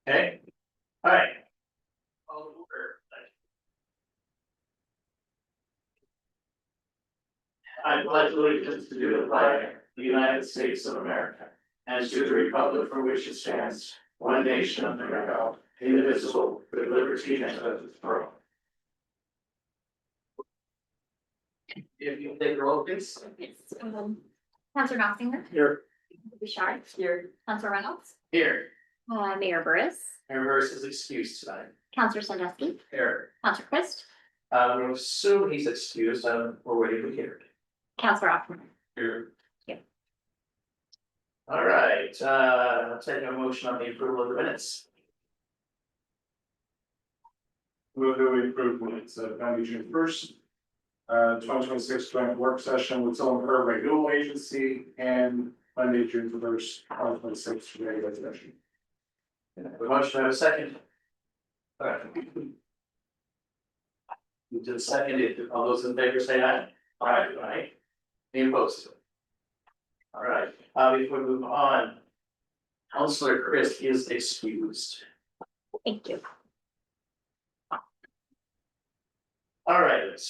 Okay, all right. Call to order. I pledge allegiance to the flag of the United States of America and to the republic for which it stands, one nation under God, indivisible, with liberty and justice for all. If you take roll, please. Yes, Counselor Noxinger, Here. Bouchard, here, Counselor Reynolds, Here. Mayor Burris, Mayor Burris is excused tonight. Counselor Sandusky, Here. Counselor Quist, We'll assume he's excused, we're waiting to hear. Counselor Oppenheim. Here. Yeah. All right, I'll take a motion on the approval of the minutes. Move that we approve minutes of Monday, June 1st, 2026 joint work session with Sullivan Curve Renewal Agency and Monday, June 1st, 2026 regular session. The motion, have a second? All right. You did second it, all those in favor say aye. Aye. Any opposed? All right, before we move on. Counselor Chris is excused. Thank you. All right,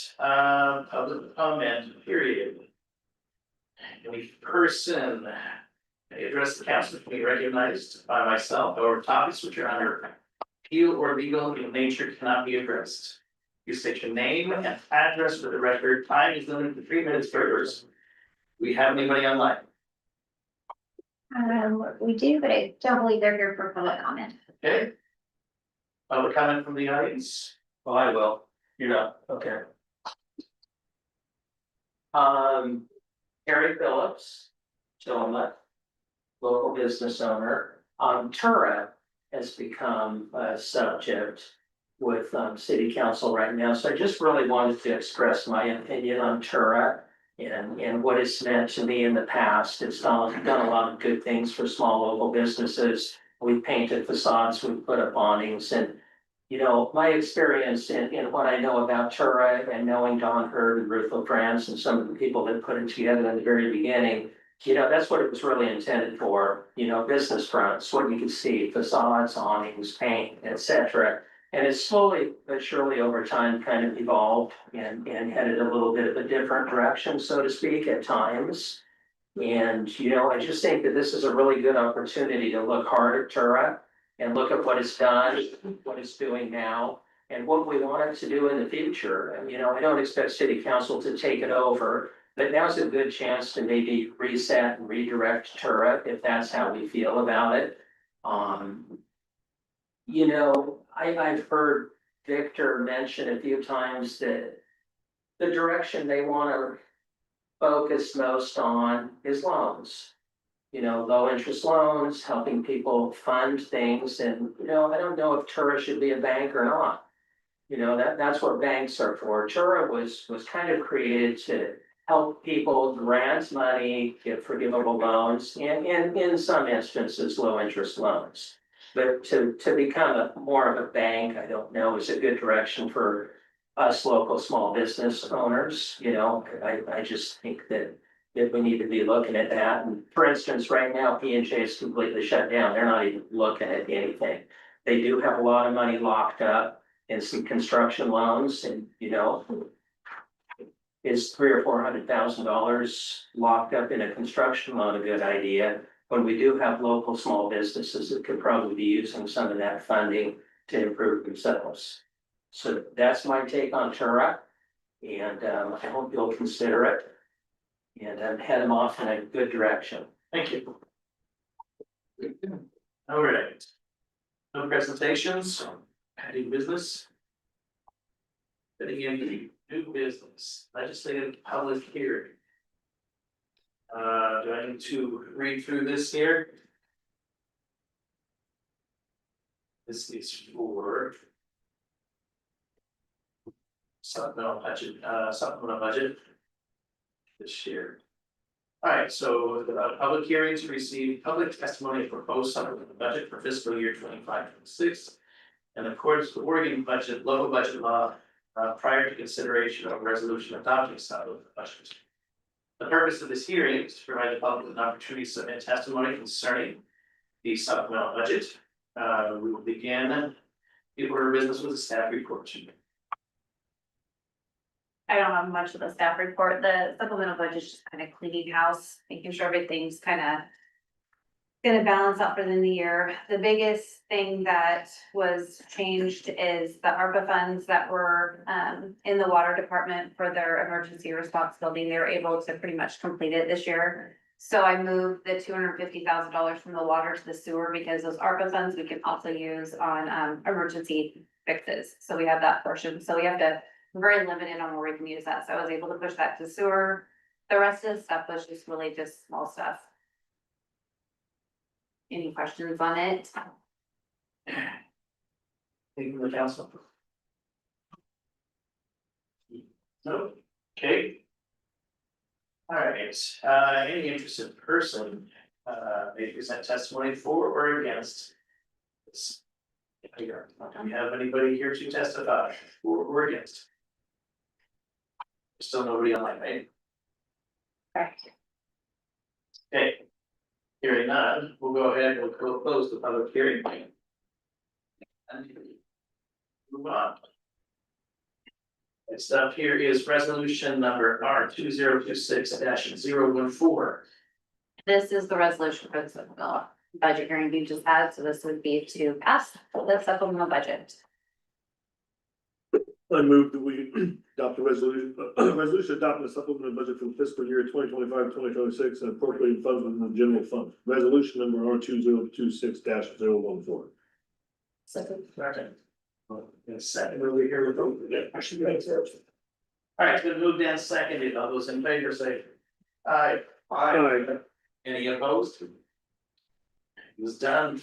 public comment, period. Any person may address the council to be recognized by myself or topics which are under appeal or legal in nature cannot be addressed. You state your name and address for the record. Time is limited to 3 minutes per person. We have anybody online? We do, but I don't believe they're here for public comment. Okay. Public comment from the audience? Well, I will, you're not, okay. Harry Phillips, Tillamook, local business owner. Tura has become a subject with city council right now, so I just really wanted to express my opinion on Tura and what it's meant to me in the past. It's done a lot of good things for small local businesses. We've painted facades, we've put up awnings, and you know, my experience in what I know about Tura and knowing Don Hurd and Ruth LaFrance and some of the people that put it together in the very beginning, you know, that's what it was really intended for, you know, business fronts, what you can see, facades, awnings, paint, etc. And it's slowly but surely over time kind of evolved and headed a little bit of a different direction, so to speak, at times. And, you know, I just think that this is a really good opportunity to look hard at Tura and look at what it's done, what it's doing now, and what we want it to do in the future. And, you know, I don't expect city council to take it over, but now's a good chance to maybe reset and redirect Tura if that's how we feel about it. You know, I've heard Victor mention a few times that the direction they want to focus most on is loans. You know, low interest loans, helping people fund things, and you know, I don't know if Tura should be a bank or not. You know, that's what banks are for. Tura was kind of created to help people grant money, get forgivable loans, and in some instances, low interest loans. But to become more of a bank, I don't know, is a good direction for us local small business owners. You know, I just think that we need to be looking at that. And for instance, right now, P&J is completely shut down. They're not even looking at anything. They do have a lot of money locked up in some construction loans, and you know, is $300,000 or $400,000 locked up in a construction loan a good idea? When we do have local small businesses that could probably be using some of that funding to improve themselves. So that's my take on Tura, and I hope you'll consider it and head them off in a good direction. Thank you. All right. No presentations, adding business. Fitting in the new business, legislative public hearing. Do I need to read through this here? This is for supplemental budget this year. All right, so public hearings to receive public testimony for proposed supplemental budget for fiscal year 25-26. In accordance with Oregon budget, local budget law, prior to consideration of a resolution adopting supplemental budget. The purpose of this hearing is to provide the public an opportunity to submit testimony concerning the supplemental budget. We will begin the order of business with the staff report. I don't have much of the staff report. The supplemental budget is just kind of cleaning house, making sure everything's kind of gonna balance out for the end of the year. The biggest thing that was changed is the ARPA funds that were in the water department for their emergency response building. They were able to pretty much complete it this year. So I moved the $250,000 from the water to the sewer because those ARPA funds we can also use on emergency fixes. So we have that portion. So we have to, we're very limited on where we can use that. So I was able to push that to sewer. The rest of the stuff was just really just small stuff. Any questions on it? Anything from the council? No, okay. All right, any interested person, may present testimony for or against this. Do we have anybody here to testify for or against? There's still nobody online, right? Correct. Okay. Hearing none, we'll go ahead and we'll close the public hearing. And move on. Next up here is resolution number R 2026-014. This is the resolution for the supplemental budget hearing you just had, so this would be to pass the supplemental budget. I move that we adopt a resolution adopting the supplemental budget for the fiscal year 2025-2026 and appropriating funds within the general fund. Resolution number R 2026-014. Second. In a second, over here with all right, it's been moved and seconded. All those in favor say aye. Aye. Any opposed? It was done.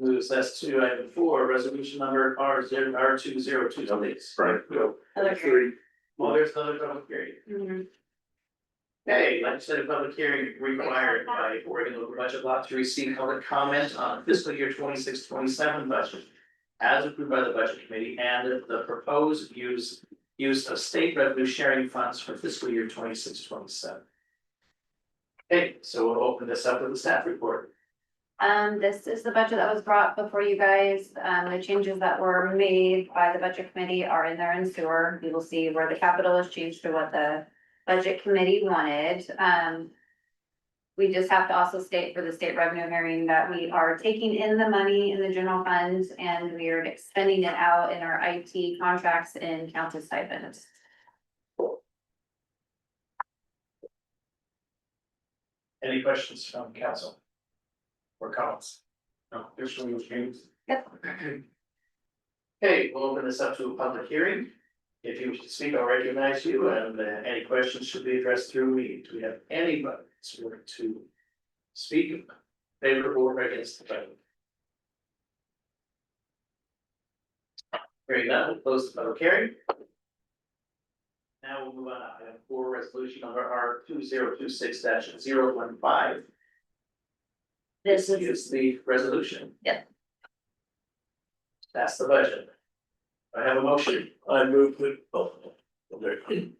Moves us to item 4, resolution number R 2022. Right. Other hearing. Well, there's another public hearing. Mhm. Hey, legislative public hearing required by Oregon local budget law to receive public comment on fiscal year 26-27 budget. As approved by the budget committee and the proposed use of state revenue sharing funds for fiscal year 26-27. Okay, so we'll open this up with the staff report. This is the budget that was brought before you guys. The changes that were made by the budget committee are in there in sewer. You will see where the capital has changed to what the budget committee wanted. We just have to also state for the state revenue hearing that we are taking in the money in the general fund and we are expending it out in our IT contracts and council stipends. Any questions from council? Or comments? No, additional changes. Okay, we'll open this up to a public hearing. If you wish to speak, I'll recognize you and any questions should be addressed through me. Do we have anybody that's willing to speak favorable or against the budget? Hearing none, we'll close the public hearing. Now we'll move on to item 4, resolution number R 2026-015. This is, Is the resolution. Yep. That's the budget. I have a motion. I move that,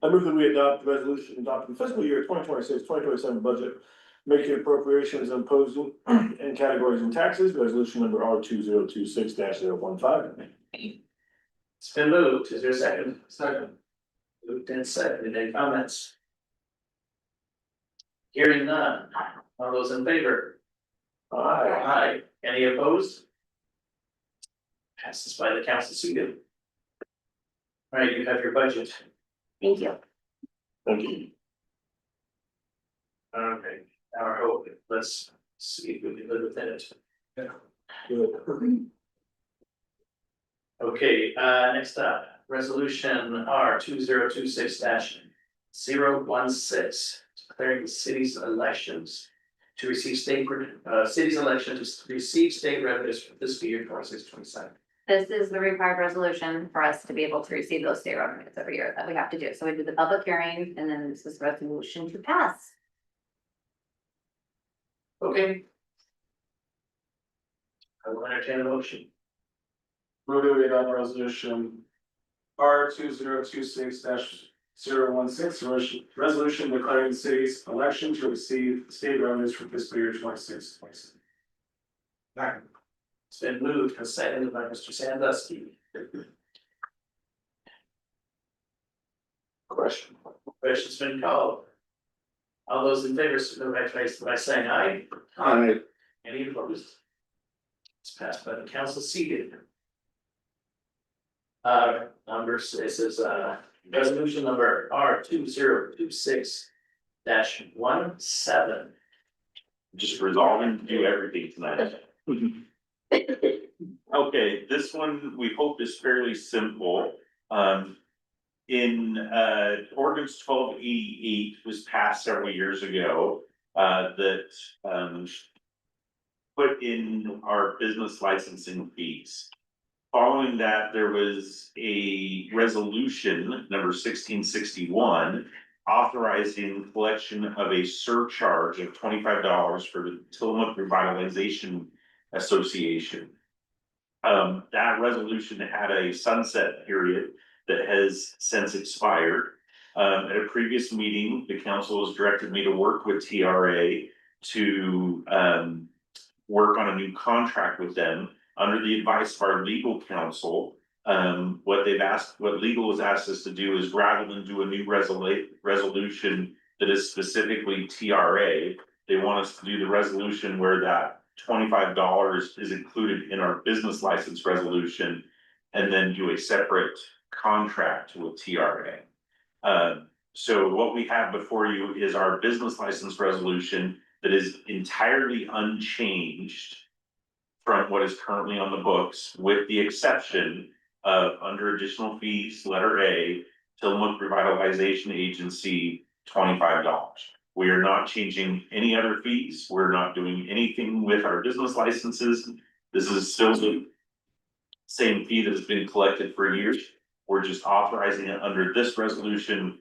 I move that we adopt the resolution adopting fiscal year 2026-2027 budget, making appropriations and imposing in categories and taxes, resolution number R 2026-015. It's been moved. Is there a second? Second. Moved and seconded. Any comments? Hearing none. All those in favor? Aye. Any opposed? Passes by the council seated. All right, you have your budget. thank you. Thank you. Okay, our hope, let's see if we can live within it. Okay, next up, resolution R 2026-016. Declaring the city's elections to receive city's election to receive state revenues for fiscal year 26-27. This is the required resolution for us to be able to receive those state revenues every year that we have to do. So we do the public hearing and then this is resolution to pass. Okay. I will entertain a motion. Move that we adopt resolution R 2026-016, resolution declaring the city's election to receive state revenues for fiscal year 26-27. It's been moved and seconded by Mr. Sandusky. Question. Question's been called. All those in favor, signify by saying aye. Aye. Any opposed? It's passed by the council seated. This is resolution number R 2026-17. Just resolving to do everything tonight. Okay, this one we hope is fairly simple. In ordinance 1288 was passed several years ago, that put in our business licensing fees. Following that, there was a resolution number 1661 authorizing collection of a surcharge of $25 for the Tillamook Revitalization Association. That resolution had a sunset period that has since expired. At a previous meeting, the council has directed me to work with TRA to work on a new contract with them under the advice of our legal counsel. What legal has asked us to do is, rather than do a new resolution that is specifically TRA, they want us to do the resolution where that $25 is included in our business license resolution, and then do a separate contract with TRA. So what we have before you is our business license resolution that is entirely unchanged from what is currently on the books, with the exception of under additional fees, letter A, Tillamook Revitalization Agency, $25. We are not changing any other fees. We're not doing anything with our business licenses. This is still the same fee that has been collected for years. We're just authorizing it under this resolution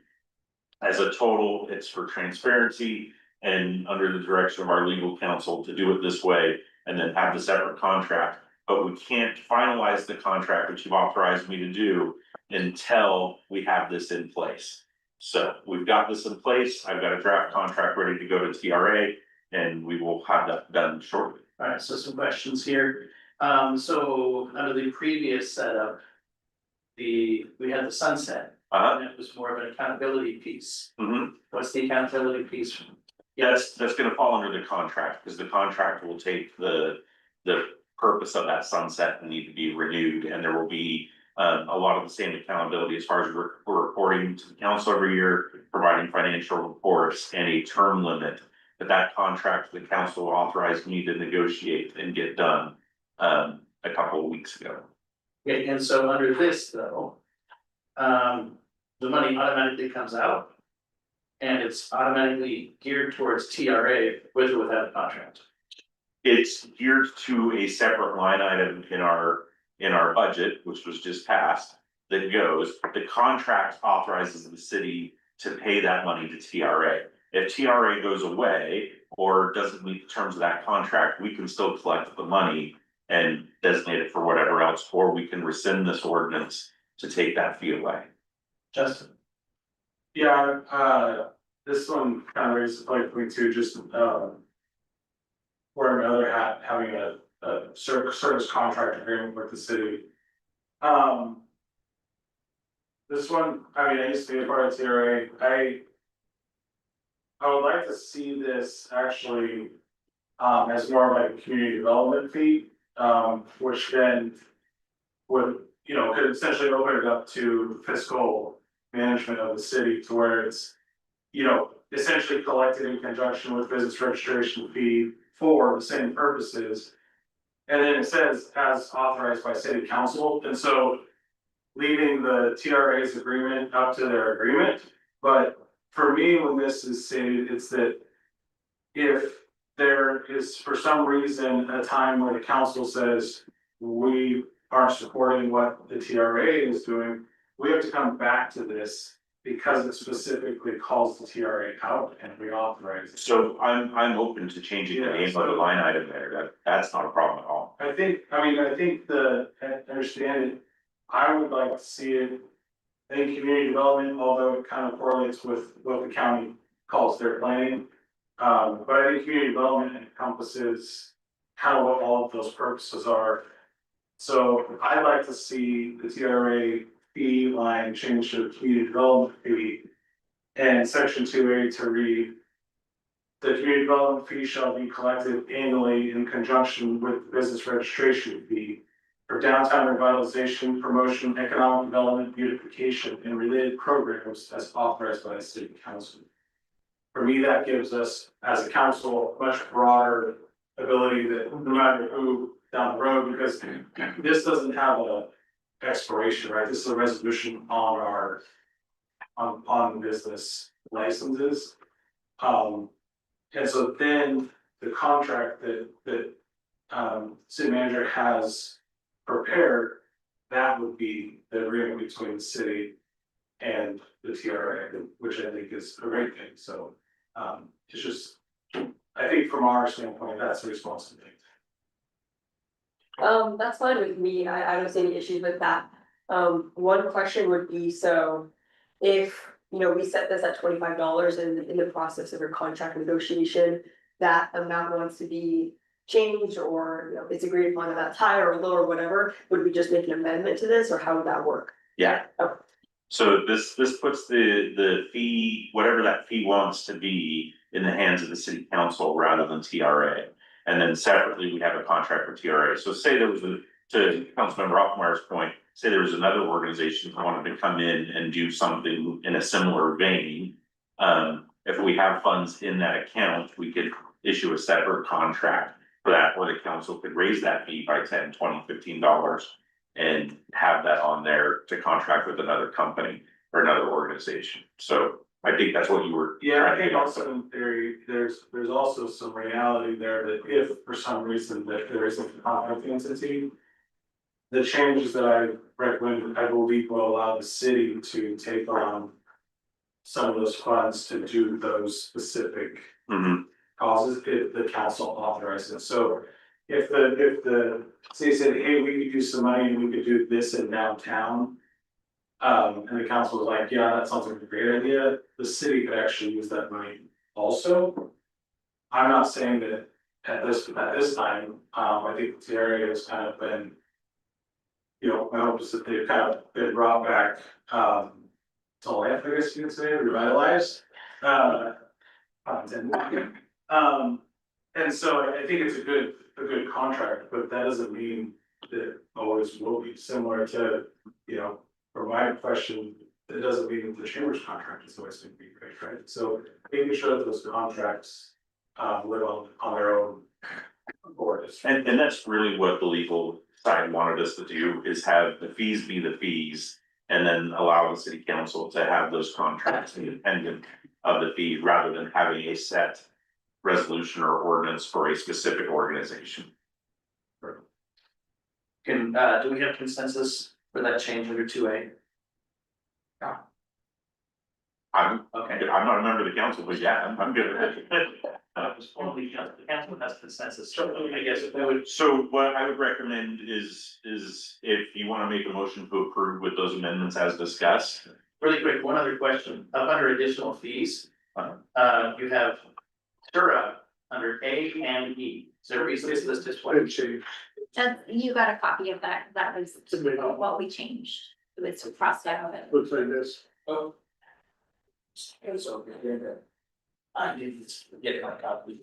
as a total. It's for transparency and under the direction of our legal counsel to do it this way, and then have the separate contract. But we can't finalize the contract, which you've authorized me to do, until we have this in place. So we've got this in place. I've got a draft contract ready to go to TRA, and we will have that done shortly. All right, so some questions here. So under the previous setup, we had the sunset, and it was more of an accountability piece. What's the accountability piece? Yeah, that's gonna fall under the contract, because the contract will take the purpose of that sunset and need to be renewed, and there will be a lot of the same accountability as far as we're reporting to the council every year, providing financial reports and a term limit. But that contract, the council authorized me to negotiate and get done a couple of weeks ago. Okay, and so under this though, the money automatically comes out. And it's automatically geared towards TRA with or without a contract. It's geared to a separate line item in our budget, which was just passed, that goes, the contract authorizes the city to pay that money to TRA. If TRA goes away or doesn't meet the terms of that contract, we can still collect the money and designate it for whatever else, or we can rescind this ordinance to take that fee away. Justin? Yeah, this one kind of raises a point for me too, just, wearing another hat, having a service contract agreement with the city. This one, I mean, I used to be a part of TRA, I would like to see this actually, as more of like a community development fee, which then would, could essentially open it up to fiscal management of the city to where it's, essentially collected in conjunction with business registration fee for the same purposes. And then it says as authorized by city council, and so leaving the TRA's agreement up to their agreement. But for me, when this is stated, it's that if there is for some reason a time where the council says we aren't supporting what the TRA is doing, we have to come back to this because it specifically calls the TRA out and reauthorize it. So I'm open to changing the name of the line item there, that's not a problem at all. I think understand it, I would like to see it in community development, although it kind of correlates with what the county calls their planning. But I think community development encompasses kind of what all of those purposes are. So I'd like to see the TRA fee line change to community development fee. And section 2A to read. The community development fee shall be collected annually in conjunction with the business registration fee. For downtown revitalization, promotion, economic development, beautification, and related programs as authorized by the city council. For me, that gives us, as a council, much broader ability that no matter who down the road, because this doesn't have a expiration, right? This is a resolution on our on business licenses. And so then the contract that city manager has prepared, that would be the agreement between the city and the TRA, which I think is a great thing. So it's just, I think from our standpoint, that's the responsibility. That's fine with me, I don't see any issues with that. One question would be, so if, you know, we set this at $25 and in the process of your contract negotiation, that amount wants to be changed or, you know, it's agreed upon that that's higher or lower, whatever, would we just make an amendment to this or how would that work? Yeah. Okay. So this puts the fee, whatever that fee wants to be, in the hands of the city council rather than TRA. And then separately, we have a contract with TRA. So say there was to Councilmember Hoffmeyer's point, say there was another organization that wanted to come in and do something in a similar vein. If we have funds in that account, we could issue a separate contract for that, or the council could raise that fee by $10, $20, $15 and have that on there to contract with another company or another organization. So I think that's what you were. Yeah, I think also in theory, there's also some reality there that if for some reason that there isn't a conflict entity. The changes that I recommend, I believe will allow the city to take on. Some of those funds to do those specific causes if the council authorizes it. So if the city said, hey, we could use some money and we could do this in downtown. And the council was like, yeah, that sounds like a great idea, the city could actually use that money also. I'm not saying that at this time, I think the area has kind of been. You know, my hope is that they've kind of been brought back, to life, I guess you could say, revitalized. And so I think it's a good contract, but that doesn't mean that it always will be similar to, you know, for my question, it doesn't mean that the chamber's contract is always going to be great, right? So making sure that those contracts, live on their own board. And that's really what the legal side wanted us to do, is have the fees be the fees. And then allow the city council to have those contracts independent of the fee, rather than having a set resolution or ordinance for a specific organization. Can, do we have consensus for that change under 2A? I'm Okay. not a member of the council, but yeah, I'm good with it. The council has consensus, so I guess if they would. So what I would recommend is if you wanna make a motion to approve with those amendments as discussed. Really quick, one other question, up under additional fees, you have Sura under A and E, is there a reason it's listed twice? That's, you got a copy of that, that was what we changed, it was crossed out. Looks like this. Oh. I didn't get my copy.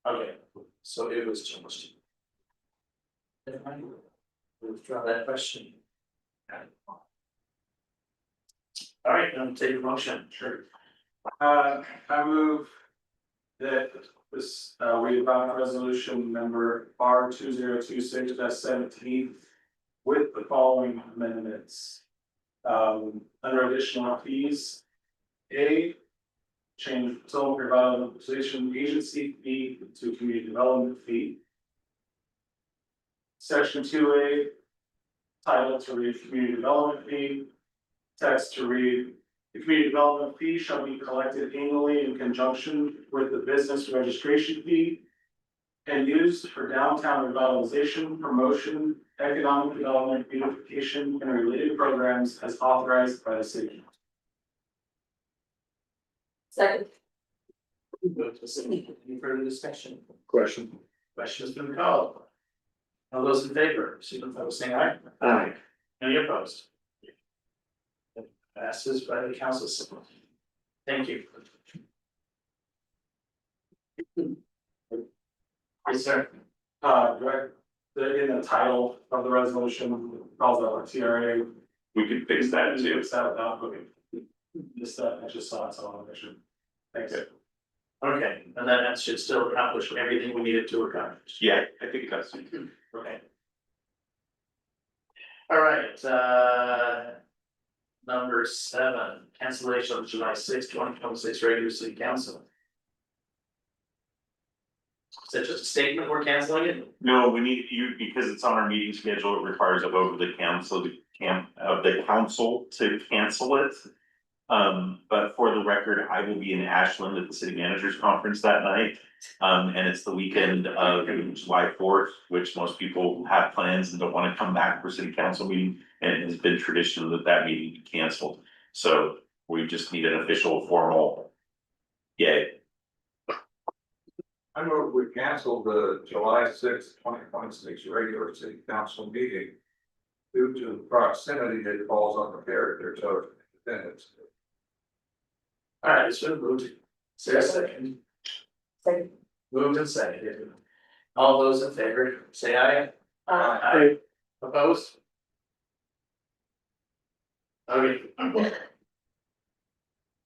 Okay, so it was changed. Never mind. Withdraw that question. All right, I'm take a motion, sure. I move that this, we adopt resolution number R 2026-17 with the following amendments. Under additional fees, A, change total revitalization agency fee to community development fee. Section 2A, title to read community development fee, text to read, the community development fee shall be collected annually in conjunction with the business registration fee and used for downtown revitalization, promotion, economic development, beautification, and related programs as authorized by the city. Second. Any further discussion? Question. Question has been called. All those in favor, signify by saying aye. Aye. Any opposed? It passes by the council signal. Thank you. Yes, sir. In the title of the resolution, calls out TRA. We could fix that too. Fix that without moving. This, I just saw it, so I want to make sure. Thanks. Okay, and then that should still accomplish everything we needed to accomplish. Yeah, I think it does. Okay. All right, number 7, cancellation of July 6, 2026 regular city council. Is that just a statement we're canceling it? No, we need you, because it's on our meeting schedule, it requires a vote of the council, the council to cancel it. But for the record, I will be in Ashland at the city managers conference that night. And it's the weekend of July 4th, which most people have plans and don't want to come back for city council meeting. And it has been tradition that that meeting be canceled. So we just need an official formal yay. I move we cancel the July 6, 2026 regular city council meeting due to the proximity that falls on the characters of attendance. All right, it's been moved. Is there a second? Second. Moved and seconded. All those in favor, say aye. Aye. Opposed? Okay.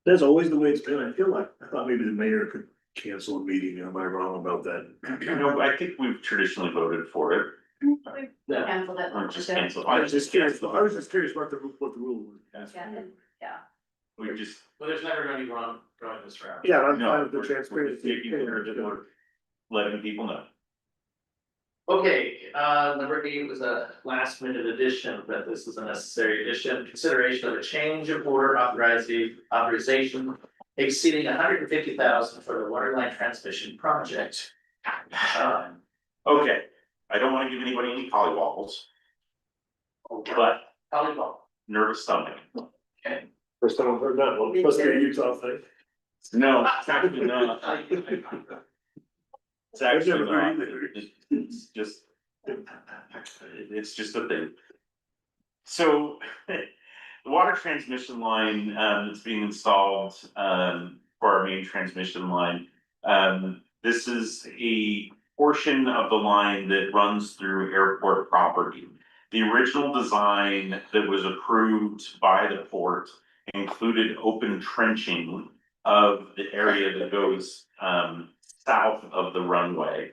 That's always the way it's been. I feel like, I thought maybe the mayor could cancel a meeting. Am I wrong about that? No, I think we've traditionally voted for it. Yeah. Canceled it. Or just cancel. I was just curious what the rule was. Yeah, We just. Well, there's never gonna be wrong going this route. Yeah, I'm No, fine with the we're transparency. taking care of it, we're letting people know. Okay, number 8 was a last minute addition, but this is a necessary addition, consideration of a change of order authorization exceeding 150,000 for the water line transmission project. Okay, I don't wanna give anybody any pollywaffles. But Volleyball. nervous stomach. First time I've heard that one. Must be a Utah thing. No, it's actually not. It's actually I've never heard not. either. It's just. It's just a thing. So, the water transmission line, that's being installed, for our main transmission line. This is a portion of the line that runs through airport property. The original design that was approved by the port included open trenching of the area that goes south of the runway.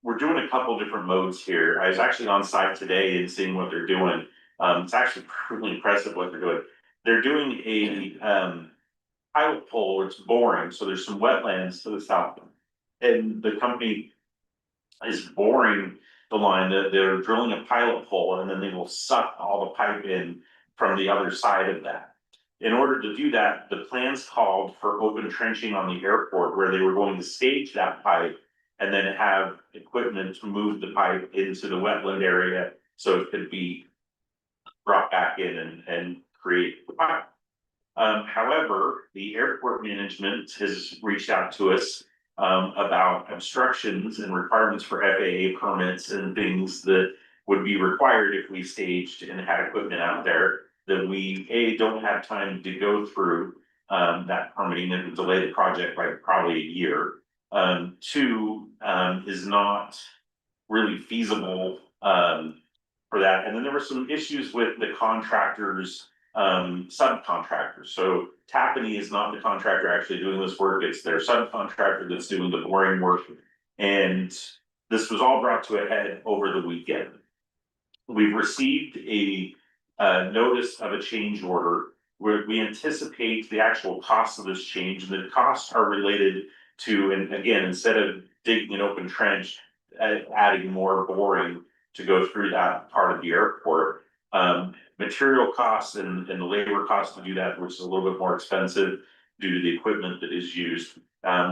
We're doing a couple different modes here. I was actually on site today and seeing what they're doing. It's actually really impressive what they're doing. They're doing a pilot pole, it's boring, so there's some wetlands to the south. And the company is boring the line, they're drilling a pilot hole and then they will suck all the pipe in from the other side of that. In order to do that, the plans called for open trenching on the airport where they were going to stage that pipe and then have equipment to move the pipe into the wetland area so it could be brought back in and create the pipe. However, the airport management has reached out to us about obstructions and requirements for FAA permits and things that would be required if we staged and had equipment out there that we don't have time to go through that permitting and delay the project by probably a year. 2 is not really feasible for that. And then there were some issues with the contractors, subcontractors. So Tapani is not the contractor actually doing this work, it's their subcontractor that's doing the boring work. And this was all brought to a head over the weekend. We've received a notice of a change order where we anticipate the actual cost of this change. The costs are related to, and again, instead of digging an open trench, adding more boring to go through that part of the airport. Material costs and the labor costs to do that, which is a little bit more expensive due to the equipment that is used.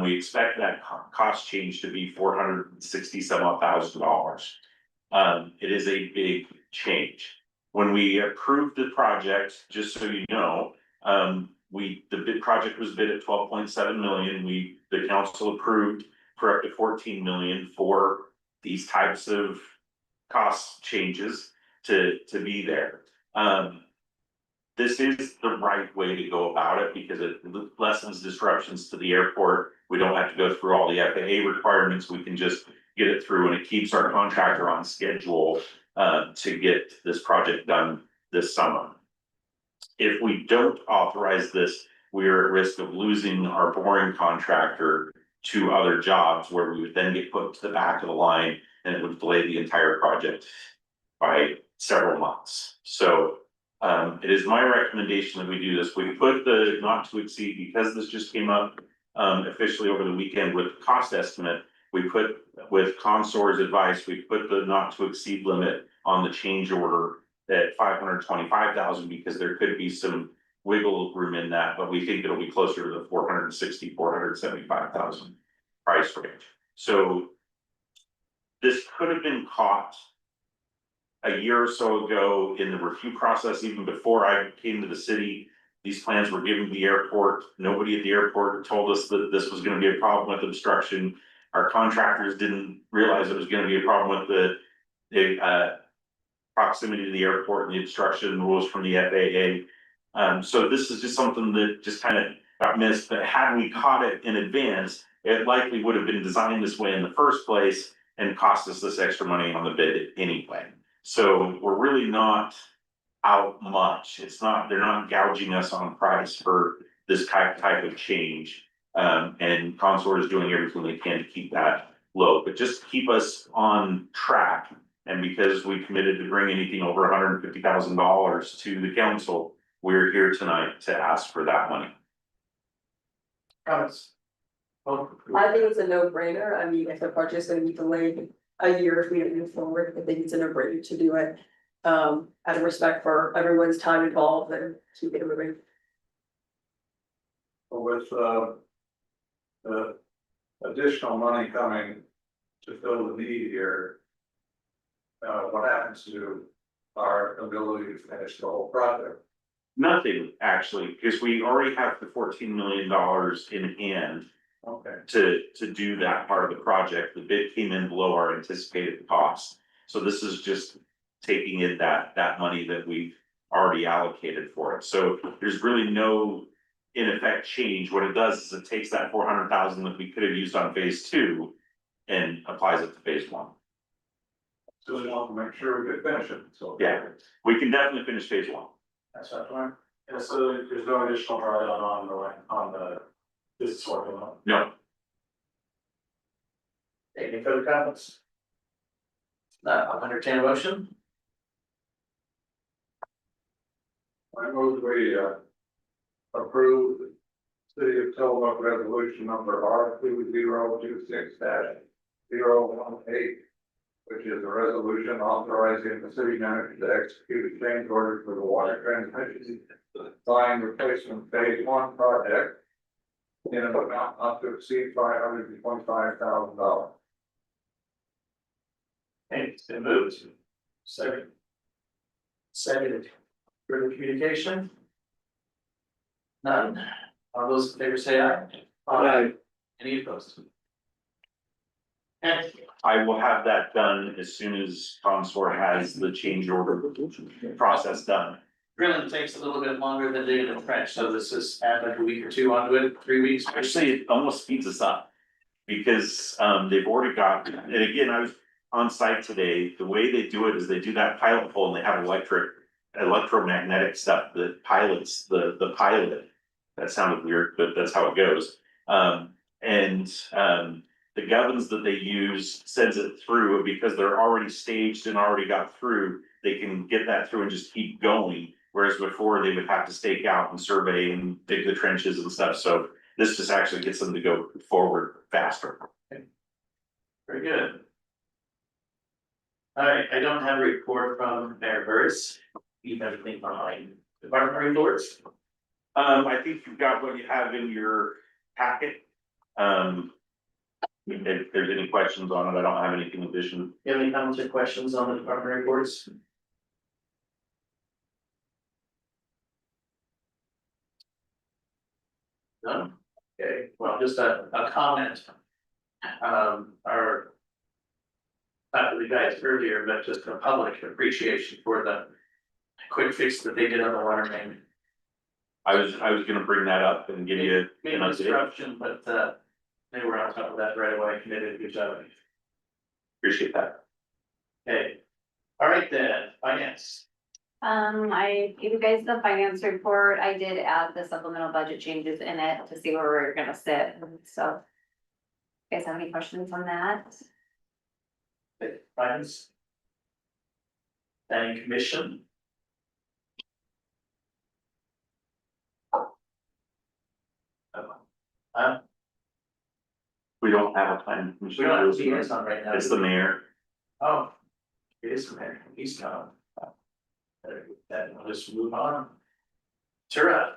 We expect that cost change to be $460,000. It is a big change. When we approved the project, just so you know, the bid project was bid at 12.7 million. The council approved for up to 14 million for these types of cost changes to be there. This is the right way to go about it because it lessens disruptions to the airport. We don't have to go through all the FAA requirements. We can just get it through, and it keeps our contractor on schedule to get this project done this summer. If we don't authorize this, we are at risk of losing our boring contractor to other jobs where we would then get put to the back of the line and it would delay the entire project by several months. So it is my recommendation that we do this. We put the not to exceed, because this just came up officially over the weekend with cost estimate. We put with Consor's advice, we put the not to exceed limit on the change order at 525,000 because there could be some wiggle room in that, but we think it'll be closer to the 460, 475,000 price range. So this could have been caught a year or so ago in the review process. Even before I came to the city, these plans were given to the airport. Nobody at the airport told us that this was going to be a problem with obstruction. Our contractors didn't realize it was going to be a problem with the proximity to the airport and the obstruction rules from the FAA. So this is just something that just kind of got missed, but had we caught it in advance, it likely would have been designed this way in the first place and cost us this extra money on the bid anyway. So we're really not out much. It's not, they're not gouging us on price for this type of change. And Consort is doing everything they can to keep that low, but just keep us on track. And because we committed to bring anything over $150,000 to the council, we're here tonight to ask for that money. Comments? Well, I think it's a no-brainer. I mean, if the project's gonna be delayed a year if we don't move forward, I think it's a no-brainer to do it. Out of respect for everyone's time involved and keep it moving. With the additional money coming to fill the need here. What happens to our ability to finish the whole project? Nothing, actually, because we already have the $14 million in hand Okay. to do that part of the project. The bid came in below our anticipated cost. So this is just taking in that money that we've already allocated for it. So there's really no, in effect, change. What it does is it takes that 400,000 that we could have used on phase 2 and applies it to phase 1. So we want to make sure we could finish it, so. Yeah, we can definitely finish phase 1. That's not fine. And so there's no additional drawdown on the business formula. No, any further comments? I'll entertain a motion. I move we approve the City of Tillamook resolution number R2026-018, which is a resolution authorizing the city manager to execute a change order for the water transmission line replacement phase 1 project in an amount not to exceed $525,000. Hey, it's been moved. Second. Seconded. Further communication? None. All those in favor say aye. Aye. Any opposed? And I will have that done as soon as Consort has the change order process done. drilling takes a little bit longer than digging a trench, so this is add like a week or two onto it, 3 weeks. Actually, it almost speeds us up. Because they've already got, and again, I was on site today, the way they do it is they do that pilot pole and they have electromagnetic stuff that pilots the pilot. That sounded weird, but that's how it goes. The gubbins that they use sends it through, because they're already staged and already got through, they can get that through and just keep going. Whereas before they would have to stake out and survey and dig the trenches and stuff, so this just actually gets them to go forward faster. Very good. All right, I don't have a report from Mayor Burris. You have anything behind department reports? I think you've got what you have in your packet. If there's any questions on it, I don't have anything additional. Do you have any comments or questions on the department reports? None? Okay, well, just a comment. our. Not the guys earlier, but just a public appreciation for the quick fix that they did on the water main. I was gonna bring that up and give you Made an a update. disruption, but they were on top of that right away, committed a good job. Appreciate that. Okay, all right then, finance. I gave you guys the finance report. I did add the supplemental budget changes in it to see where we're gonna sit, so. You guys have any questions on that? Finance. Planning commission. We don't have a plan. We don't have TS on right now. It's the mayor. Oh, it is the mayor, he's gone. Then we'll just move on. Tura.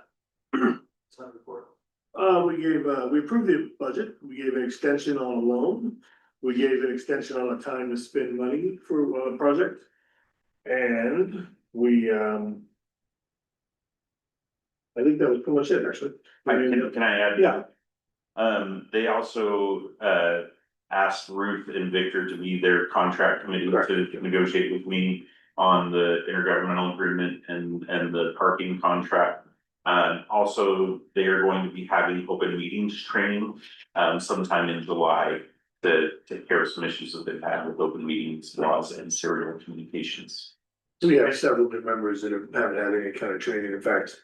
We approved the budget, we gave an extension on a loan, we gave an extension on a time to spend money for a project. And we, I think that was pretty much it, actually. Can I add? Yeah, They also, asked Ruth and Victor to be their contract committee to negotiate with me on the intergovernmental agreement and the parking contract. Also, they are going to be having open meetings training, sometime in July to take care of some issues that they've had with open meetings laws and serial communications. we have several new members that haven't had any kind of training, in fact,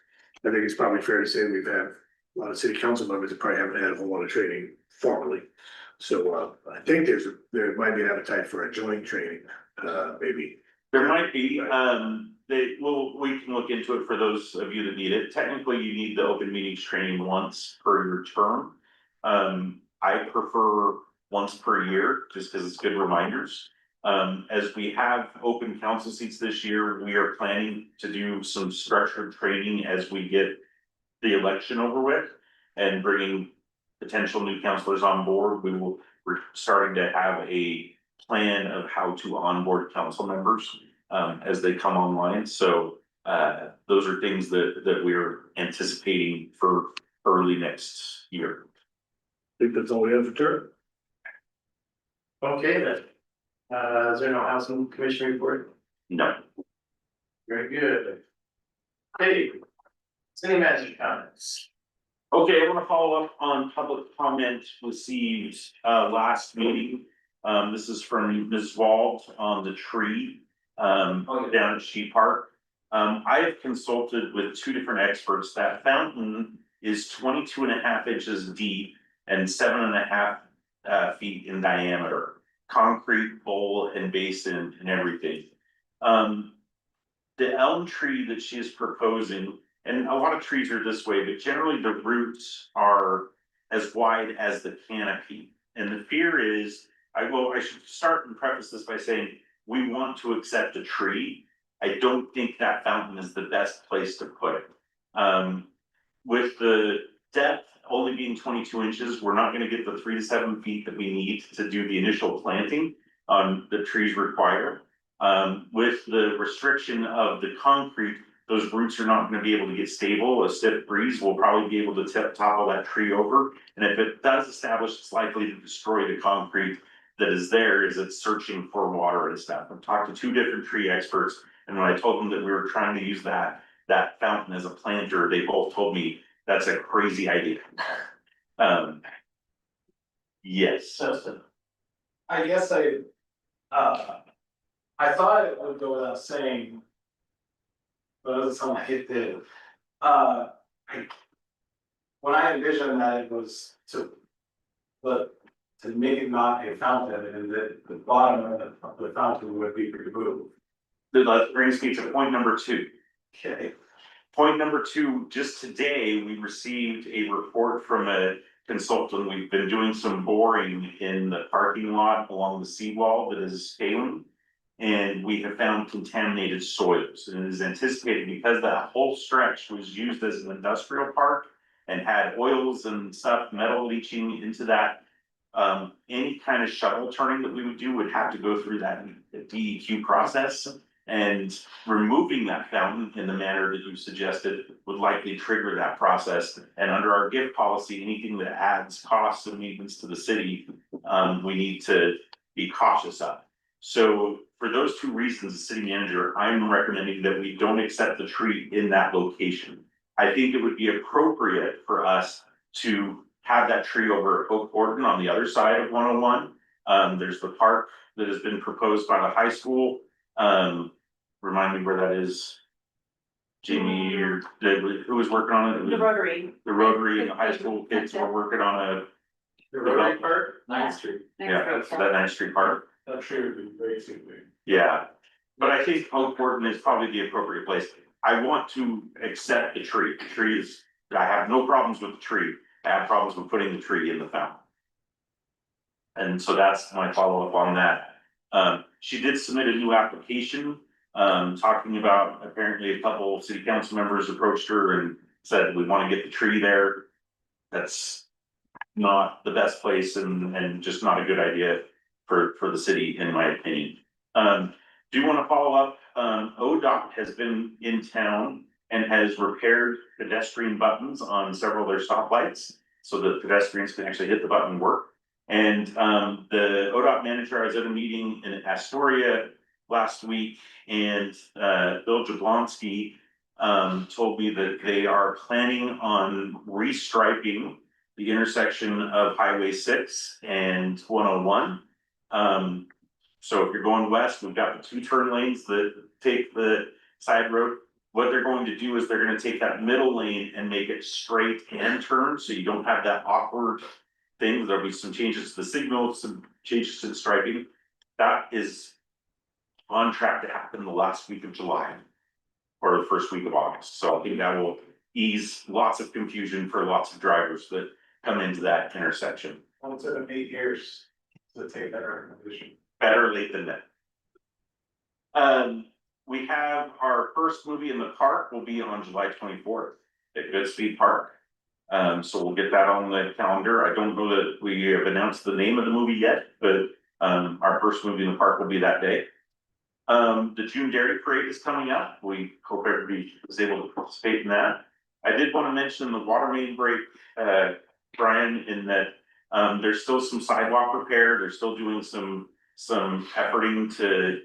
I think it's probably fair to say we've had a lot of city council members that probably haven't had a whole lot of training formally. So, I think there might be an appetite for a joint training, maybe. There might be, we can look into it for those of you that need it. Technically, you need the open meetings training once per your term. I prefer once per year, just because it's good reminders. As we have open council seats this year, we are planning to do some structured training as we get the election over with and bringing potential new counselors on board. We're starting to have a plan of how to onboard council members as they come online. So those are things that we're anticipating for early next year. I think that's all we have for Tara. Okay then. Is there no housing commission report? No. Very good. Hey, city manager comments. Okay, I want to follow up on public comment received last meeting. This is from Ms. Wald on the tree down at Sheep Park. I have consulted with two different experts. That fountain is 22.5 inches deep and 7.5 feet in diameter. Concrete bowl and basin and everything. The elm tree that she is proposing, and a lot of trees are this way, but generally the roots are as wide as the canopy. And the fear is, I should start and preface this by saying, we want to accept a tree. I don't think that fountain is the best place to put it. With the depth only being 22 inches, we're not gonna get the 3 to 7 feet that we need to do the initial planting the trees require. With the restriction of the concrete, those roots are not gonna be able to get stable. A stiff breeze will probably be able to topple that tree over. And if it does establish, it's likely to destroy the concrete that is there as it's searching for water and stuff. I've talked to two different tree experts, and when I told them that we were trying to use that fountain as a planter, they both told me that's a crazy idea. Yes. Justin. I guess I thought it would go without saying. But it doesn't sound like it did. When I envisioned that it was to make it not a fountain and the bottom of the fountain would be removed. That brings me to point number 2. Okay. Point number 2, just today, we received a report from a consultant. We've been doing some boring in the parking lot along the seawall that is failing. And we have found contaminated soils, and it is anticipated because that whole stretch was used as an industrial park and had oils and stuff, metal leaching into that. Any kind of shuttle turning that we would do would have to go through that DEQ process. And removing that fountain in the manner that you suggested would likely trigger that process. And under our gift policy, anything that adds costs and maintenance to the city we need to be cautious of. So for those two reasons, the city manager, I'm recommending that we don't accept the tree in that location. I think it would be appropriate for us to have that tree over at Oak Gordon on the other side of 101. There's the park that has been proposed by the high school. Remind me where that is. Jamie, or who was working on it? It was The Rotary. the Rotary and the high school kids were working on The Rotary Park, Ninth Yeah. Street. that's that 9th Street Park. That tree would be basically. Yeah, but I think Oak Gordon is probably the appropriate place. I want to accept the tree. The tree is, I have no problems with the tree. I have problems with putting the tree in the fountain. And so that's my follow-up on that. She did submit a new application, talking about apparently a couple of city council members approached her and said, we want to get the tree there. That's not the best place and just not a good idea for the city, in my opinion. Do want to follow up, ODOT has been in town and has repaired pedestrian buttons on several of their stoplights. So that pedestrians can actually hit the button and work. And the ODOT manager, I was at a meeting in Astoria last week, and Bill Jablonski told me that they are planning on restriping the intersection of Highway 6 and 101. So if you're going west, we've got the 2 turn lanes that take the side road. What they're going to do is they're gonna take that middle lane and make it straight and turn, so you don't have that awkward thing. There'll be some changes to the signal, some changes to the striping. That is on track to happen the last week of July or the first week of August. So I think that will ease lots of confusion for lots of drivers that come into that intersection. It's been 8 years to take that recommendation. Better late than never. We have our first movie in the park will be on July 24th at Goodspeed Park. So we'll get that on the calendar. I don't know that we have announced the name of the movie yet, but our first movie in the park will be that day. The June Dairy Parade is coming up. We hope everybody was able to participate in that. I did want to mention the water main break, Brian, in that there's still some sidewalk repair. They're still doing some efforting to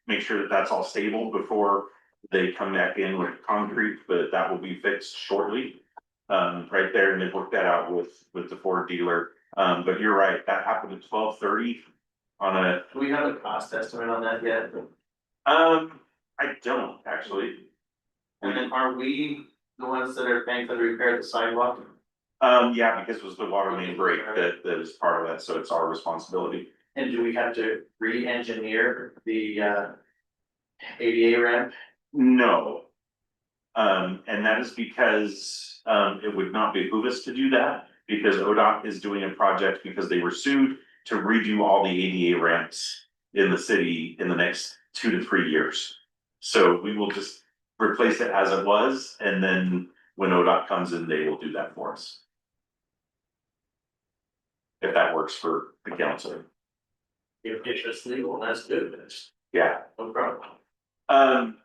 make sure that that's all stable before they come back in with concrete, but that will be fixed shortly. Right there, and they've worked that out with the Ford dealer. But you're right, that happened at 12:30 on a. Do we have a cost estimate on that yet? I don't actually. And then are we the ones that are paying for the repair of the sidewalk? Yeah, because it was the water main break that is part of that, so it's our responsibility. And do we have to re-engineer the ADA ramp? No. And that is because it would not behoove us to do that, because ODOT is doing a project because they were sued to redo all the ADA ramps in the city in the next 2 to 3 years. So we will just replace it as it was, and then when ODOT comes in, they will do that for us. If that works for the council. If it's legal, that's good, Yeah. no problem.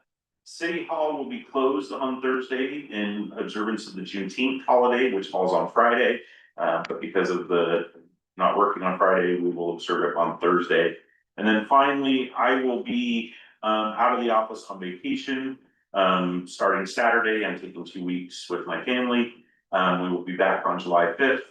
City Hall will be closed on Thursday in observance of the Juneteenth holiday, which falls on Friday. But because of the not working on Friday, we will observe it on Thursday. And then finally, I will be out of the office on vacation. Starting Saturday, I'm taking 2 weeks with my family. We will be back on July 5th.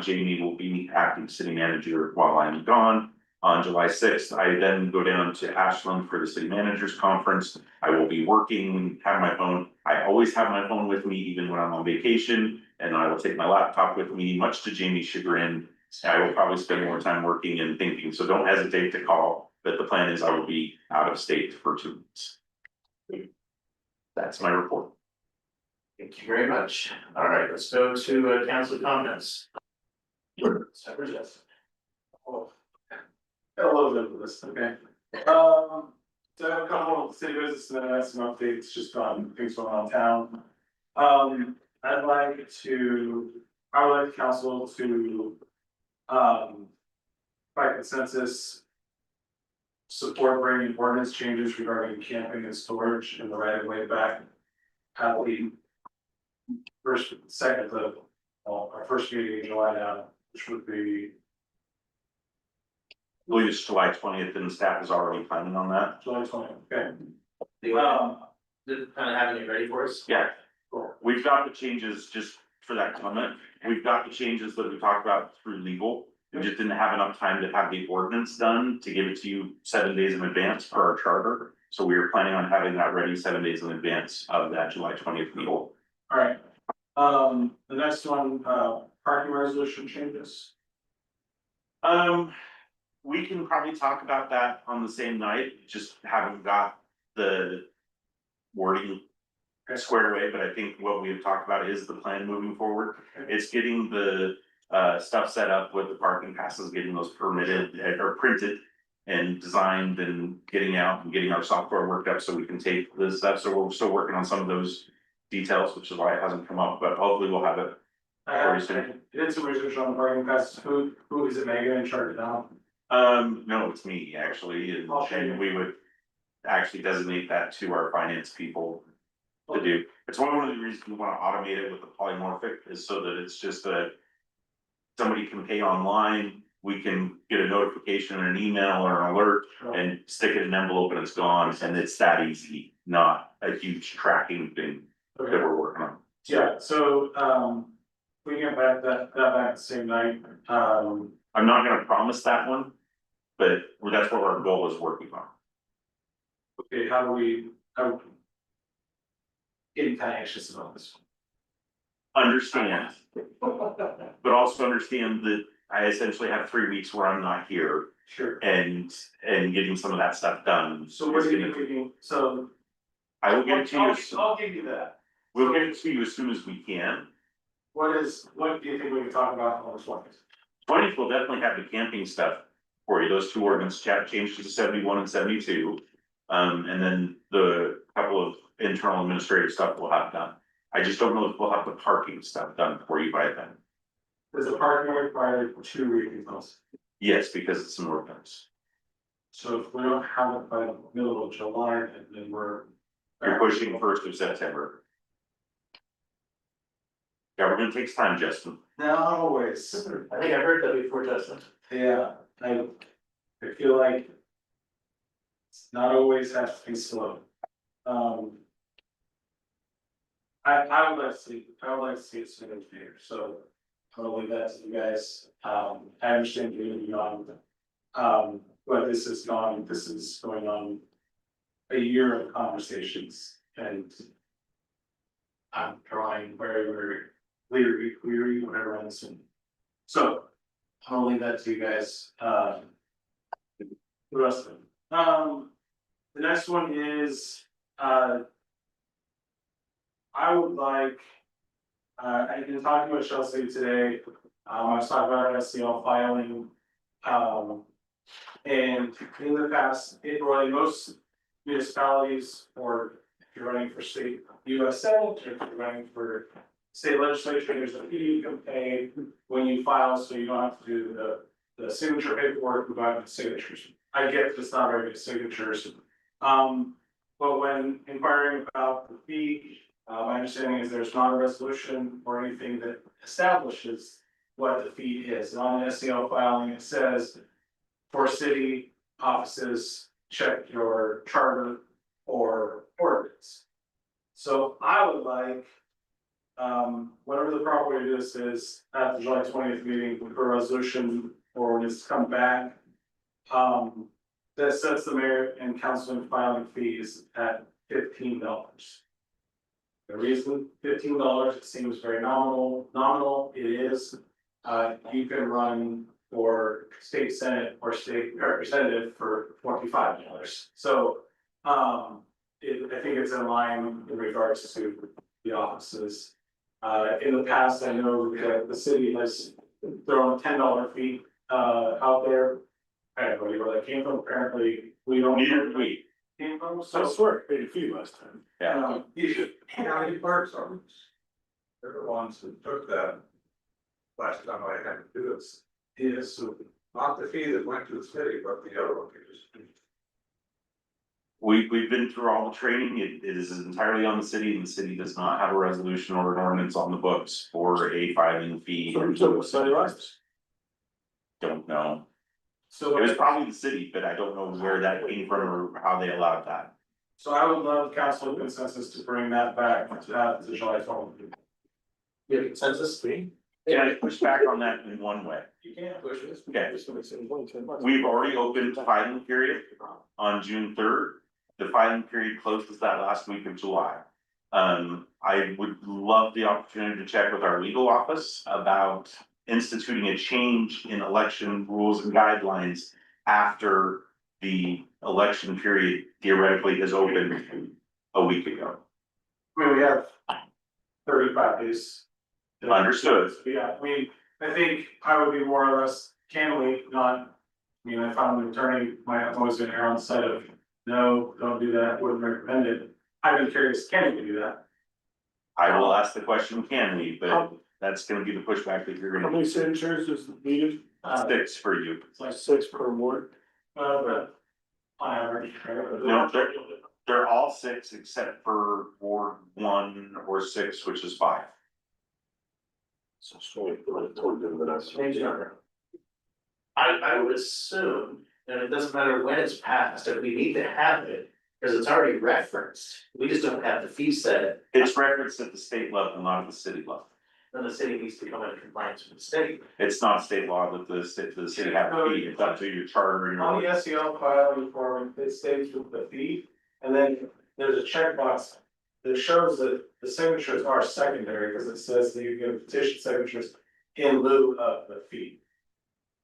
Jamie will be acting city manager while I'm gone. On July 6th, I then go down to Ashland for the city managers conference. I will be working, have my phone. I always have my phone with me, even when I'm on vacation, and I will take my laptop with me, much to Jamie's chagrin. I will probably spend more time working and thinking, so don't hesitate to call. But the plan is I will be out of state for 2 weeks. That's my report. Thank you very much. All right, let's go to council comments. Separate yes. Oh, got a little bit of this, okay. So I have a couple of city business and then I have some updates just on things going on in town. I would like council to, by consensus, support bringing ordinance changes regarding camping and storage in the right of way back. At the our first meeting in July now, which would be believe it's July 20th and staff is already planning on that. July 20th, okay. Do you want, just kind of having it ready for us? Yeah, Cool. we've got the changes, just for that comment, we've got the changes that we talked about through legal. We just didn't have enough time to have the ordinance done to give it to you 7 days in advance for our charter. So we were planning on having that ready 7 days in advance of that July 20th meeting. Alright, the next one, parking resolution changes. We can probably talk about that on the same night, just haven't got the wording squared away, but I think what we've talked about is the plan moving forward. It's getting the stuff set up with the parking passes, getting those permitted or printed and designed and getting out and getting our software worked up so we can take this stuff. So we're still working on some of those details, which is why it hasn't come up, but hopefully we'll have it. I did some research on the parking passes, who is it, Megan in charge now? No, it's me actually, and Okay. we would actually designate that to our finance people to do. It's one of the reasons we wanna automate it with the polymorphic is so that it's just somebody can pay online, we can get a notification or an email or an alert and stick it in an envelope and it's gone, and it's that easy, not a huge tracking thing that Okay. we're working on. Yeah, so, we get back that back the same night, I'm not gonna promise that one, but that's what our goal is working on. okay, how? Getting kind of anxious about this. Understand, but also understand that I essentially have 3 weeks where I'm not here Sure. and getting some of that stuff done. So what is are you gonna- thinking, so. I will get it to you, I'll give you that. we'll get it to you as soon as we can. What do you think we can talk about on this one? 20th will definitely have the camping stuff for you, those two ordinance changes to 71 and 72. And then the couple of internal administrative stuff we'll have done. I just don't know if we'll have the parking stuff done for you by then. Does the parking require 2 readings? Yes, because it's an ordinance. So if we don't have it by the middle of July, then we're. You're pushing 1st of September. Government takes time, Justin. Not always. I think I heard that before, Justin. Yeah, I feel like. It's not always has to be slow. I would like to see it sooner than later, so. I'll leave that to you guys, I understand you're gonna be on. But this is going on. A year of conversations and. I'm trying very leery, whatever I'm saying. So, I'll leave that to you guys, the rest of them. The next one is, I would like. I've been talking with Chelsea today, I was talking about our SCL filing. And in the past, really most municipalities, or if you're running for state US Senate, or if you're running for state legislature, there's a fee you can pay when you file, so you don't have to do the signature paperwork, provide the signatures. I get it's not very good signatures. But when inquiring about the fee, my understanding is there's not a resolution or anything that establishes what the fee is. And on the SCL filing, it says for city offices, check your charter or ordinance. So I would like, whatever the proper way to do this is, at the July 20th meeting, for a resolution or ordinance to come back. That sets the mayor and council filing fees at $15. The reason $15, it seems very nominal, it is, you can run for state senate or state representative for $25. So, I think it's in line in regards to the offices. In the past, I know that the city has thrown $10 fee, out there. I don't know where that came from, apparently, we don't. Neither do we. Came from, I so. swear, I paid a fee last time. Yeah. You should, county clerk's office. They're the ones that took that. Last time I had to do this, Yes, not the fee that went to the city, but the other one. We've been through all the training, it is entirely on the city, and the city does not have a resolution or an ordinance on the books for a filing fee. So who took it, Sunny Rise? Don't know. So. It was probably the city, but I don't know where that came from or how they allowed that. So I would love council consensus to bring that back to July 12th. You have consensus? Can I push back on that in one way? You can't push this. Okay. We've already opened the filing period on June 3rd. The filing period closes that last week of July. I would love the opportunity to check with our legal office about instituting a change in election rules and guidelines after the election period theoretically has opened a week ago. I mean, we have 35 days. Understood. Yeah, I mean, I think I would be more or less, can we not, I mean, if I'm an attorney, my always been err on the side of, no, don't do that, wouldn't recommend it. I've been curious, can we do that? I will ask the question, can we, but that's gonna be the pushback that you're How gonna many signatures is needed? fix for you. It's like, 6 per ward. but on average, No, they're all 6 except for Ward 1 or 6, which is 5. So straight, totally different than us. Maybe not. I would assume, and it doesn't matter when it's passed, that we need to have it, because it's already referenced. We just don't have the fee set, It's referenced at the state level, not at the city level. then the city needs to come into compliance with the state. It's not state law that the city have to be, it's up to your charter and on your. the SEL filing form, it states with the fee, and then there's a checkbox that shows that the signatures are secondary, because it says that you give petition signatures in lieu of the fee.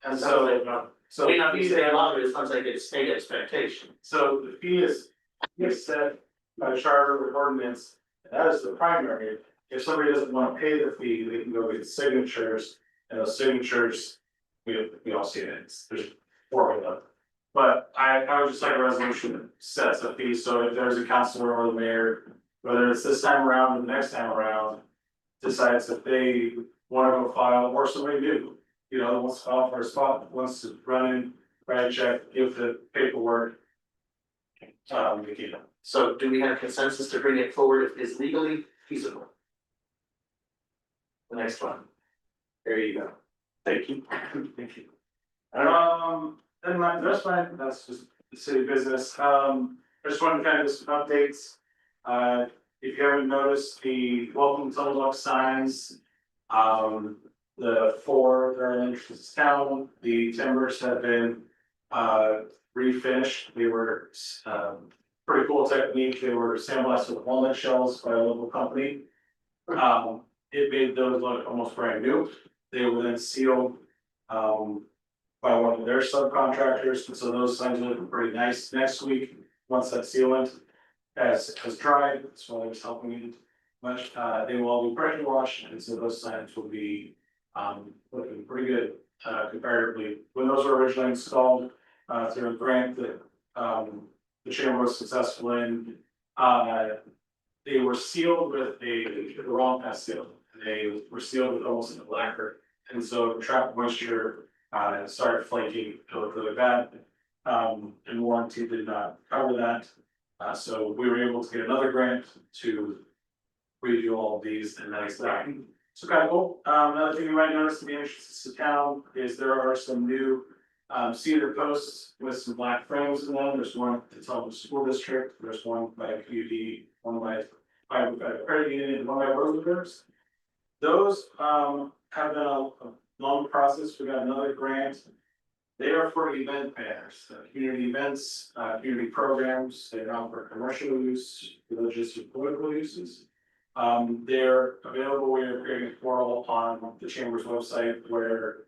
And so, So we not be state law, but it sounds like it's state expectation. so the fee is set by charter or ordinance, and that is the primary. If somebody doesn't wanna pay the fee, they can go get signatures, and those signatures, we all see it, there's 4 of them. But I would just like a resolution that sets a fee, so if there's a councilor or the mayor, whether it's this time around or the next time around, decides that they wanna go file, or somebody new, you know, wants to file for a spot, wants to run in, write a check, give the paperwork. We keep it. So do we have consensus to bring it forward if it's legally feasible? The next one. There you go. Thank you. Thank you. And that's just the city business, I just wanted to kind of give some updates. If you haven't noticed, the welcome to Tunneldock signs. The 4 that are in interest town, the timbers have been refinished, they were pretty cool technique, they were sandblasted with walnut shells by a local company. It made those look almost brand new, they were then sealed by one of their subcontractors, and so those signs are looking pretty nice. Next week, once that sealant has dried, that's why I was helping it much, they will all be pressure washed, and so those signs will be looking pretty good comparatively. When those were originally installed through a grant that the chamber was successful in, they were sealed with the wrong kind of seal. They were sealed with almost a lacquer, and so it trapped moisture and started flaking, it looked really bad. And warranty did not cover that, so we were able to get another grant to redo all of these, and that's that. So kind of cool. Another thing you might notice to be interested in town is there are some new cedar posts with some black frames in them. There's one that's on the school district, there's one by PUD, one by credit union, and one by Rosenberg's. Those have been a long process. We got another grant. They are for event banners, community events, community programs. They're not for commercial use, religious or political uses. They're available. We are creating a portal on the chamber's website where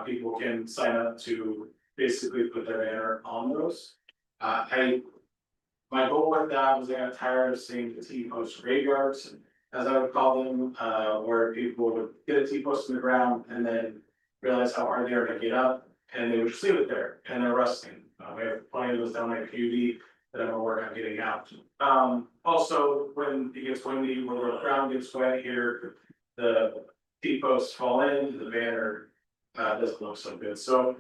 people can sign up to basically put their banner on those. My goal with that was I got tired of seeing the T-post graveyards, as I would call them, where people would get a T-post in the ground and then realize how hard they are to get up, and they would just leave it there, and they're rusting. We have plenty of those down at PUD that I'm gonna work on getting out. Also, when it gets windy, when the ground gets wet here, the T-posts fall in, the banner doesn't look so good. So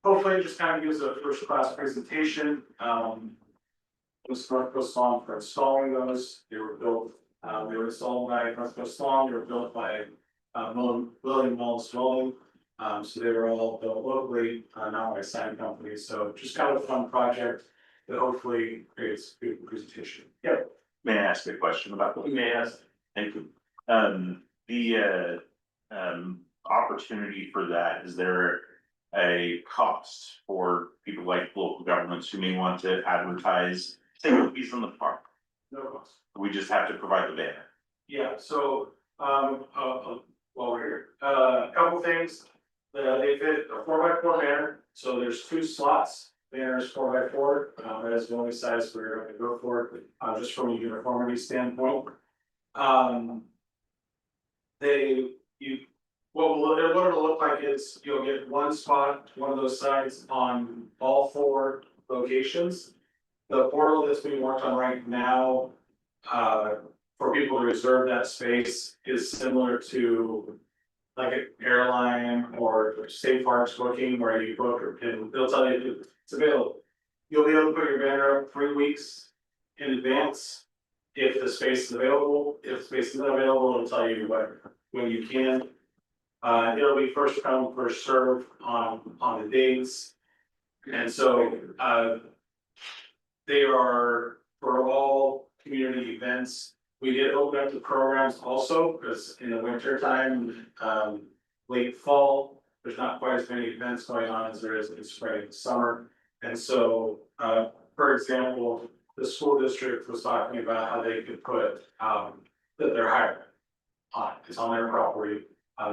hopefully it just kind of gives a first class presentation. Was Northcoast Long for installing those. They were built, they were installed by Northcoast Long, they were built by William Wallace Willing. So they were all built locally, not by sign companies, so just kind of a fun project that hopefully creates a good presentation. Yep. May I ask a question about that? You may ask. Thank you. The opportunity for that, is there a cost for people like local governments who may want to advertise, say, movies in the park? No cost. We just have to provide the banner. Yeah, so, while we're here, a couple things. They fit a 4x4 banner, so there's 2 slots. Banner is 4x4, that is the only size we're gonna go for, just from a uniformity standpoint. What it'll look like is you'll get one spot, one of those sides on all 4 locations. The portal that's being worked on right now, for people to reserve that space is similar to like an airline or state parks booking where you book and they'll tell you it's available. You'll be able to put your banner up 3 weeks in advance if the space is available. If the space is not available, it'll tell you when you can. It'll be first come, first serve on the dates. And so, they are for all community events. We did open up the programs also, because in the winter time, late fall, there's not quite as many events going on as there is in spring and summer. And so, for example, the school district was talking about how they could put, that they're hiring on, it's on their property.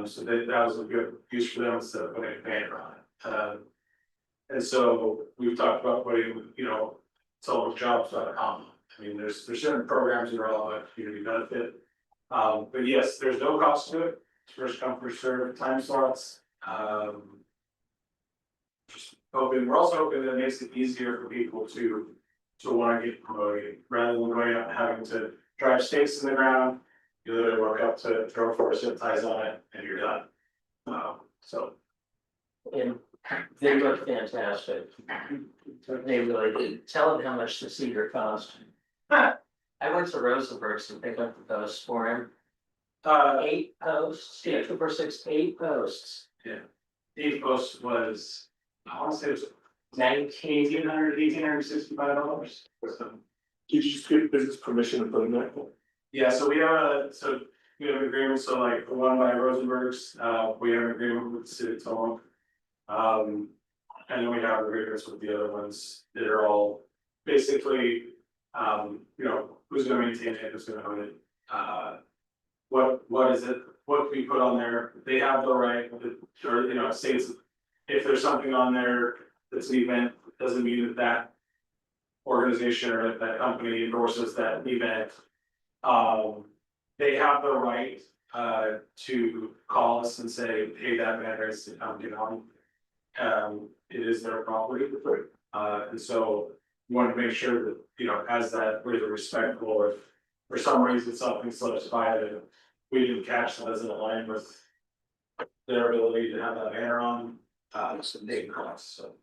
So that was a good use for them instead of putting a banner on it. And so we've talked about putting, solarjobs.com. I mean, there's certain programs that are all about community benefit. But yes, there's no cost to it. It's first come, first served, time slots. We're also hoping that it makes it easier for people to want to get promoted, rather than going out and having to drive stakes in the ground. You literally walk up to throw 4 zip ties on it and you're done. So. And they look fantastic. They really did. Tell them how much the cedar cost. I went to Rosenberg's to pick up the posts for him. 8 posts, yeah, 2 for 6, 8 posts. 8 posts was, I want to say it was $1,865. Did you just get business permission to put in there? Yeah, so we have an agreement, so like the one by Rosenberg's, we have an agreement with the city of Tillamook. And then we have agreements with the other ones that are all basically, who's gonna maintain it, who's gonna own it. What is it, what we put on there, they have the right, or, it states if there's something on there that's an event, doesn't mean that organization or that company endorses that event. They have the right to call us and say, hey, that banner is to come get on. It is their property. And so we want to make sure that, as that we're respectful, if for some reason something slips by that we didn't catch that doesn't align with their ability to have that banner on, they can call us, so.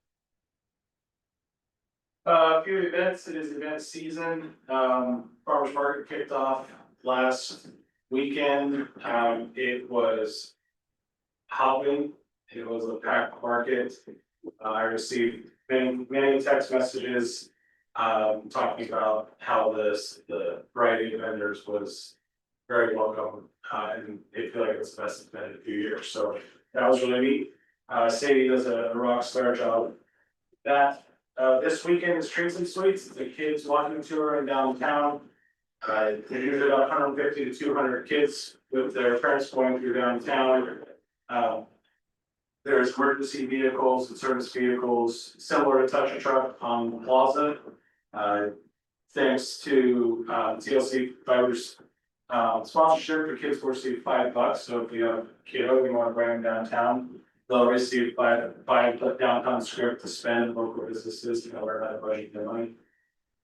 A few events, it is event season, farmers market kicked off last weekend, it was hopping, it was a packed market. I received many text messages, talking about how the variety of vendors was very welcome, and they feel like it's the best event in a few years, so that was really neat. Sadie does a rock star job. That, this weekend is Treats and Sweets, it's a kids walking tour in downtown. There's usually about 150 to 200 kids with their parents going through downtown. There's emergency vehicles and service vehicles similar to Touch a Truck on the plaza. Thanks to TLC Fibers sponsorship, the kids will receive $5. So if you have a kiddo, you want to bring them downtown, they'll receive five downtown script to spend local businesses to learn how to budget their money.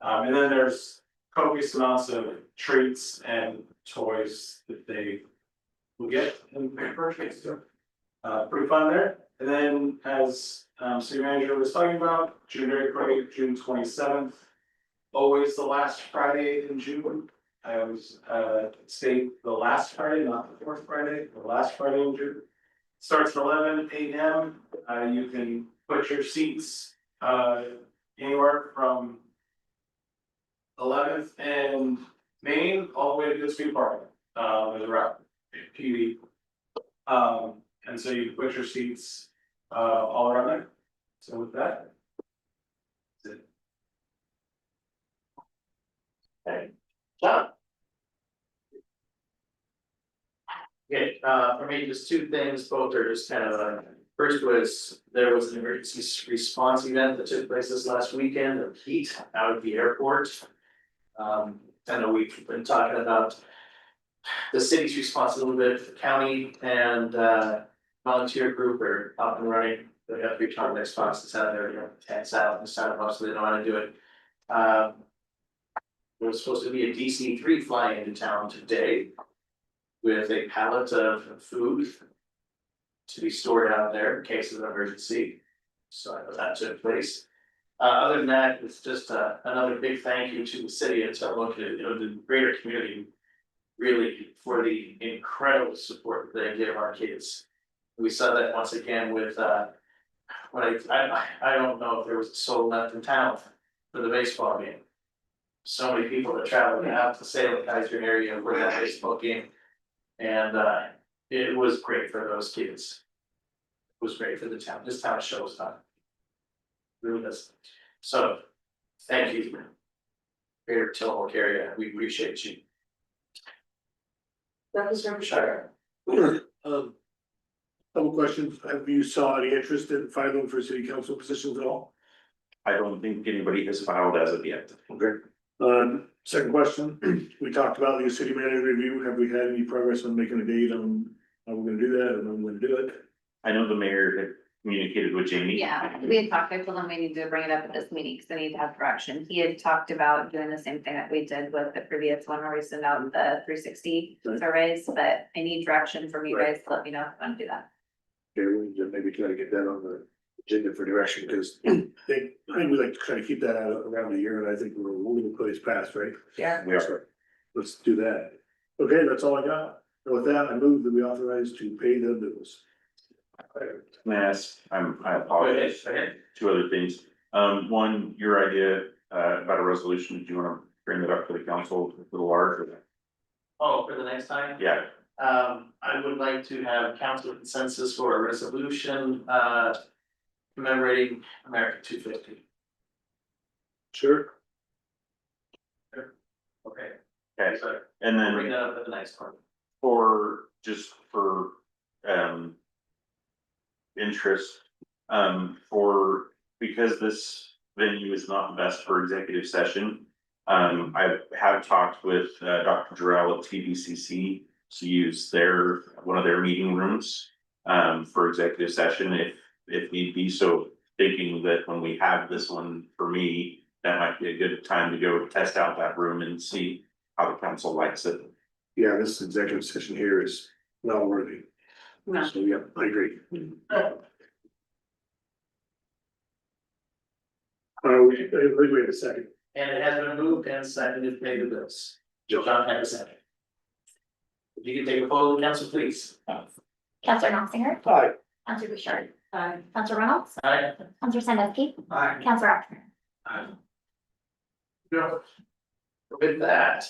And then there's copious amounts of treats and toys that they will get and purchase. Pretty fun there. And then as city manager was talking about, June Parade, June 27th. Always the last Friday in June. I always state the last Friday, not the 4th Friday, the last Friday in June. Starts at 11 a.m. You can put your seats, anywhere from 11th and Main all the way to Good Street Park. There's a route, PD. And so you can put your seats, all around there. So with that. That's it. Okay, John? Okay, for me, just two things, both are just kind of, first was, there was an emergency response event that took place this last weekend of heat out of the airport. I know we've been talking about the city's response a little bit, the county and, volunteer group are up and running. They have 3 ton responses out there, you know, tents out and stuff, so they know how to do it. There was supposed to be a DC-3 flying into town today with a pallet of food to be stored out there in case of an emergency. So I know that took place. Other than that, it's just another big thank you to the city and to our local, you know, the greater community, really, for the incredible support that they give our kids. We saw that once again with when I don't know if there was a soul left in town for the baseball game. So many people that traveled out to Salem Kaiser area for that baseball game. And it was great for those kids. It was great for the town. This town shows up. Really does. So, thank you. Greater Tillamook area, we appreciate you. That was Member Shire. Couple questions. Have you saw any interest in filing for city council positions at all? I don't think anybody has filed as of yet. Okay. Second question, we talked about the city manager review. Have we had any progress on making a date on how we're gonna do that and when we're gonna do it? I know the mayor had communicated with Jamie. Yeah, we had talked, I told him we need to bring it up at this meeting, because I need to have direction. He had talked about doing the same thing that we did with the previous one, where we sent out the 360 surveys, but I need direction from you guys to let me know if you want to do that. Okay, we need to maybe try to get that on the agenda for direction, because I think we like to try to keep that out around a year, and I think we're a little place past, right? Yeah. We are. Let's do that. Okay, that's all I got. And with that, I move that we authorize to pay the bills. Yes, I apologize. Two other things. One, your idea about a resolution, do you wanna bring it up to the council a little larger? Oh, for the next time? Yeah, I would like to have council consensus for a resolution, commemorating America 250. Sure. Okay, okay, so and I'll bring then that up at the next one. for, just for, interest, because this venue is not the best for executive session. I have talked with, Dr. Jarrell at TVCC to use one of their meeting rooms, for executive session if need be. So thinking that when we have this one for me, that might be a good time to go test out that room and see how the council likes it. Yeah, this executive session here is not worthy. No. So, yeah, I agree. I think we have a second. And it has been moved and seconded to pay the bills. John had a second. If you can take a poll, council, please. Counselor Knopfinger, Aye. Counselor Bouchard, Counselor Reynolds, Aye. Counselor Sandusky, Aye. Counselor Actor. With that,